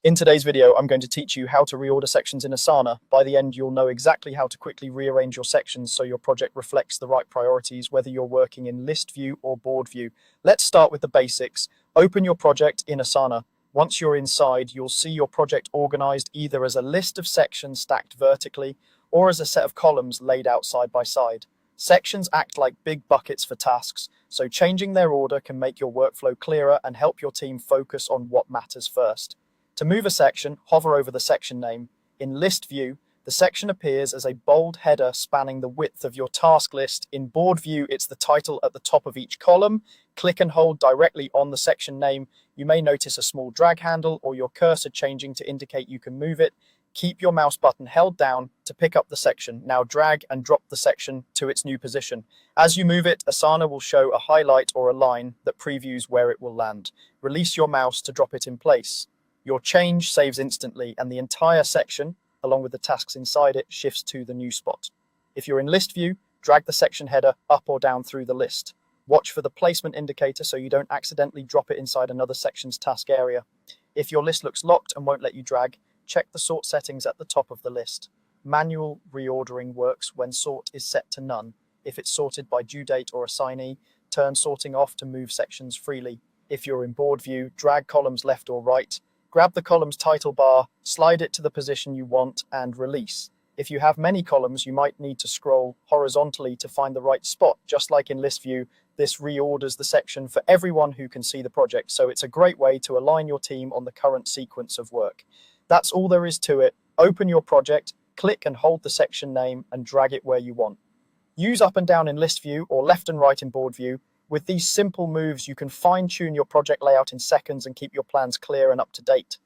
In today's video, I'm going to teach you how to reorder sections in Asana. By the end, you'll know exactly how to quickly rearrange your sections so your project reflects the right priorities, whether you're working in list view or board view. Let's start with the basics. Open your project in Asana. Once you're inside, you'll see your project organized either as a list of sections stacked vertically or as a set of columns laid out side by side. Sections act like big buckets for tasks, so changing their order can make your workflow clearer and help your team focus on what matters first. To move a section, hover over the section name. In list view, the section appears as a bold header spanning the width of your task list. In board view, it's the title at the top of each column. Click and hold directly on the section name. You may notice a small drag handle or your cursor changing to indicate you can move it. Keep your mouse button held down to pick up the section. Now drag and drop the section to its new position. As you move it, Asana will show a highlight or a line that previews where it will land. Release your mouse to drop it in place. Your change saves instantly, and the entire section, along with the tasks inside it, shifts to the new spot. If you're in list view, drag the section header up or down through the list. Watch for the placement indicator so you don't accidentally drop it inside another section's task area. If your list looks locked and won't let you drag, check the sort settings at the top of the list. Manual reordering works when sort is set to none. If it's sorted by due date or assignee, turn sorting off to move sections freely. If you're in board view, drag columns left or right. Grab the column's title bar, slide it to the position you want, and release. If you have many columns, you might need to scroll horizontally to find the right spot. Just like in list view, this reorders the section for everyone who can see the project, so it's a great way to align your team on the current sequence of work. That's all there is to it. Open your project, click and hold the section name, and drag it where you want. Use up and down in list view or left and right in board view. With these simple moves, you can fine-tune your project layout in seconds and keep your plans clear and up to date.